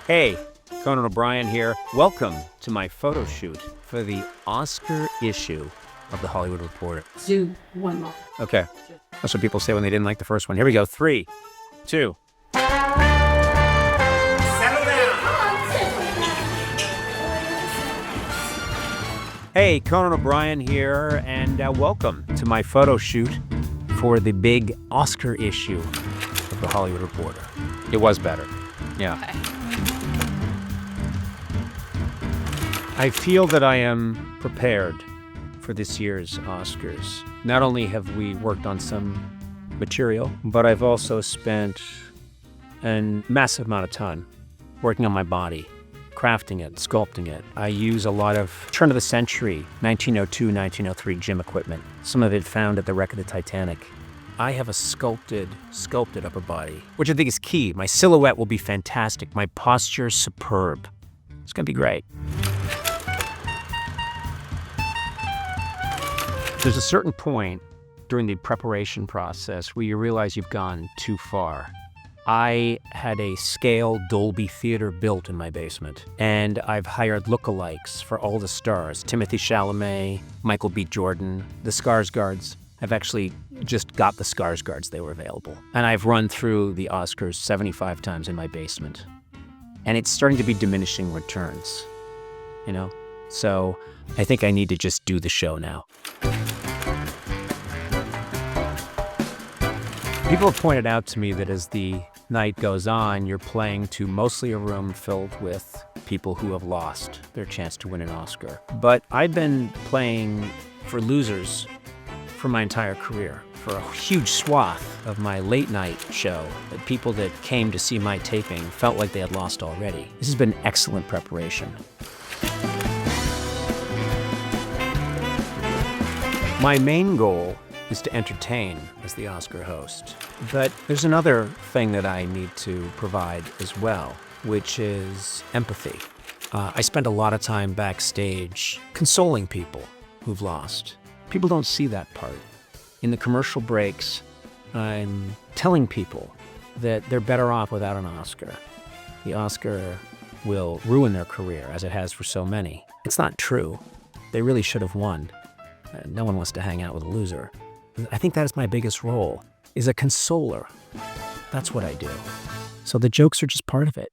Hey, Conan O'Brien here. Welcome to my photo shoot for the Oscar issue of The Hollywood Reporter. Do one more. Okay. That's what people say when they didn't like the first one. Here we go. 3, 2. Settle down. Hey, Conan O'Brien here, and welcome to my photo shoot for the big Oscar issue of The Hollywood Reporter. It was better. Yeah. Okay. I feel that I am prepared for this year's Oscars. Not only have we worked on some material, but I've also spent a massive amount of time working on my body, crafting it, sculpting it. I use a lot of turn of the century, 1902, 1903 gym equipment, some of it found at the wreck of the Titanic. I have a sculpted upper body, which I think is key. My silhouette will be fantastic. My posture is superb. It's gonna be great. There's a certain point during the preparation process where you realize you've gone too far. I had a scale Dolby theater built in my basement, and I've hired lookalikes for all the stars. Timothy Chalamet, Michael B. Jordan, the Skarsgårds. I've actually just got the Skarsgårds, they were available. And I've run through the Oscars 75 times in my basement. And it's starting to be diminishing returns, you know? So I think I need to just do the show now. People have pointed out to me that as the night goes on, you're playing to mostly a room filled with people who have lost their chance to win an Oscar. But I've been playing for losers for my entire career, for a huge swath of my late night show. The people that came to see my taping felt like they had lost already. This has been excellent preparation. My main goal is to entertain as the Oscar host. But there's another thing that I need to provide as well, which is empathy. I spend a lot of time backstage consoling people who've lost. People don't see that part. In the commercial breaks, I'm telling people that they're better off without an Oscar. The Oscar will ruin their career, as it has for so many. It's not true. They really should have won. No one wants to hang out with a loser. I think that is my biggest role, is a consoler. That's what I do. So the jokes are just part of it.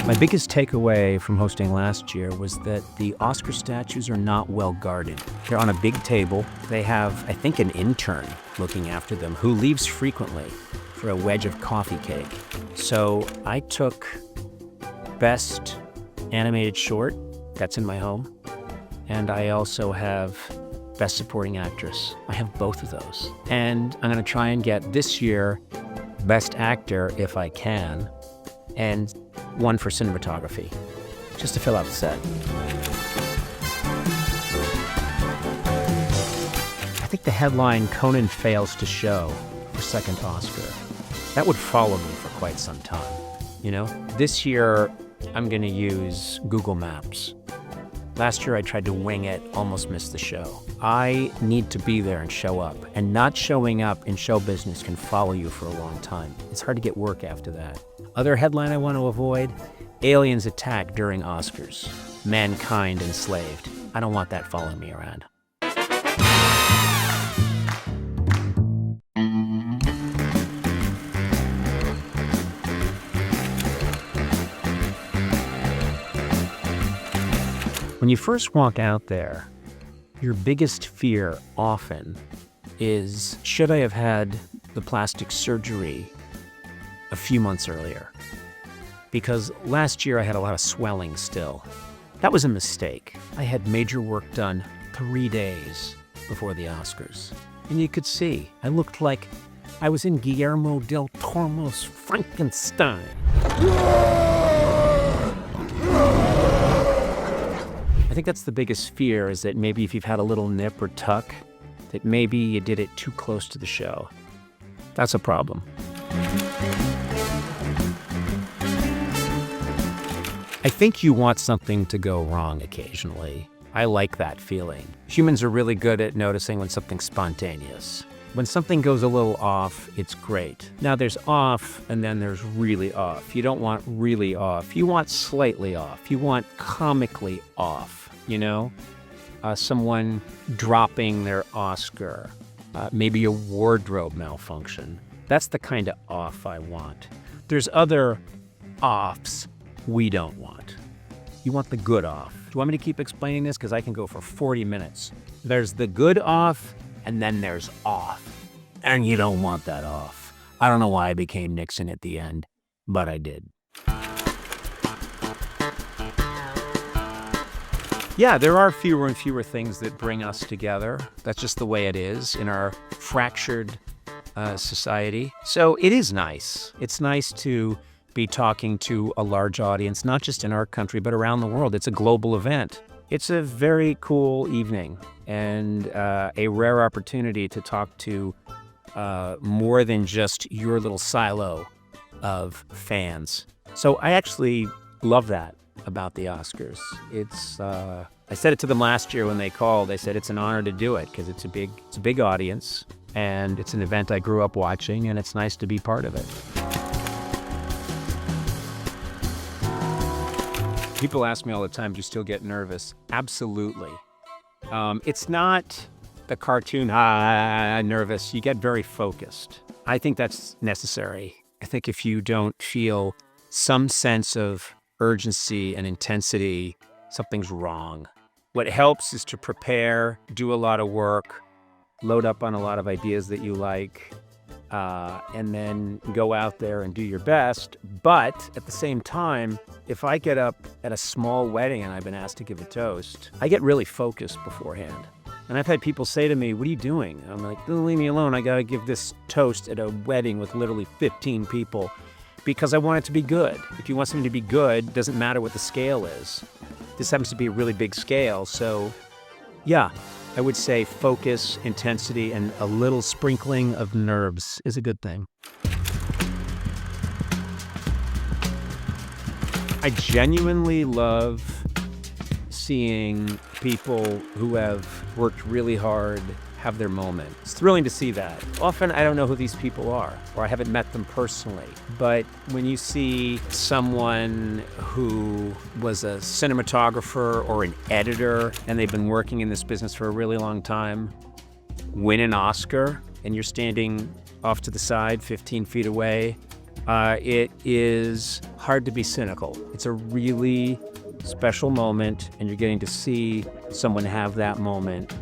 My biggest takeaway from hosting last year was that the Oscar statues are not well guarded. They're on a big table. They have, I think, an intern looking after them who leaves frequently for a wedge of coffee cake. So I took Best Animated Short, that's in my home. And I also have Best Supporting Actress. I have both of those. And I'm gonna try and get this year Best Actor if I can, and one for cinematography, just to fill out the set. I think the headline, Conan fails to show for second Oscar, that would follow me for quite some time, you know? This year, I'm gonna use Google Maps. Last year I tried to wing it, almost missed the show. I need to be there and show up, and not showing up in show business can follow you for a long time. It's hard to get work after that. Other headline I want to avoid, aliens attack during Oscars. Mankind enslaved. I don't want that following me around. When you first walk out there, your biggest fear often is, should I have had the plastic surgery a few months earlier? Because last year I had a lot of swelling still. That was a mistake. I had major work done 3 days before the Oscars. And you could see, I looked like I was in Guillermo del Toro's Frankenstein. I think that's the biggest fear, is that maybe if you've had a little nip or tuck, that maybe you did it too close to the show. That's a problem. I think you want something to go wrong occasionally. I like that feeling. Humans are really good at noticing when something's spontaneous. When something goes a little off, it's great. Now there's off and then there's really off. You don't want really off. You want slightly off. You want comically off, you know? Someone dropping their Oscar, maybe a wardrobe malfunction. That's the kind of off I want. There's other offs we don't want. You want the good off. Do you want me to keep explaining this? Because I can go for 40 minutes. There's the good off, and then there's off. And you don't want that off. I don't know why I became Nixon at the end, but I did. Yeah, there are fewer and fewer things that bring us together. That's just the way it is in our fractured society. So it is nice. It's nice to be talking to a large audience, not just in our country, but around the world. It's a global event. It's a very cool evening and a rare opportunity to talk to more than just your little silo of fans. So I actually love that about the Oscars. It's I said it to them last year when they called. I said it's an honor to do it because it's a big audience and it's an event I grew up watching and it's nice to be part of it. People ask me all the time, do you still get nervous? Absolutely. It's not the cartoon, nervous. You get very focused. I think that's necessary. I think if you don't feel some sense of urgency and intensity, something's wrong. What helps is to prepare, do a lot of work, load up on a lot of ideas that you like, and then go out there and do your best. But at the same time, if I get up at a small wedding and I've been asked to give a toast, I get really focused beforehand. And I've had people say to me, what are you doing? And I'm like, leave me alone. I got to give this toast at a wedding with literally 15 people because I want it to be good. If you want something to be good, it doesn't matter what the scale is. This happens to be a really big scale. So yeah, I would say focus, intensity, and a little sprinkling of nerves is a good thing. I genuinely love seeing people who have worked really hard have their moment. It's thrilling to see that. Often I don't know who these people are, or I haven't met them personally. But when you see someone who was a cinematographer or an editor, and they've been working in this business for a really long time, win an Oscar, and you're standing off to the side, 15 feet away, it is hard to be cynical. It's a really special moment, and you're getting to see someone have that moment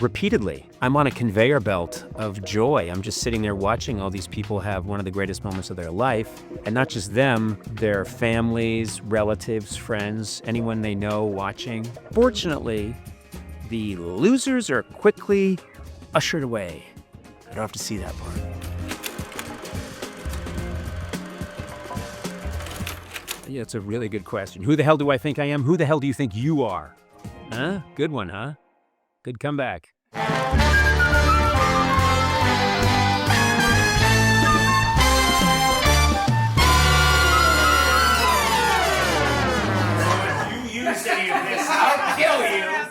repeatedly. I'm on a conveyor belt of joy. I'm just sitting there watching all these people have one of the greatest moments of their life, and not just them, their families, relatives, friends, anyone they know watching. Fortunately, the losers are quickly ushered away. I don't have to see that part. Yeah, it's a really good question. Who the hell do I think I am? Who the hell do you think you are? Huh? Good one, huh? Good comeback. If you use any of this, I'll kill you.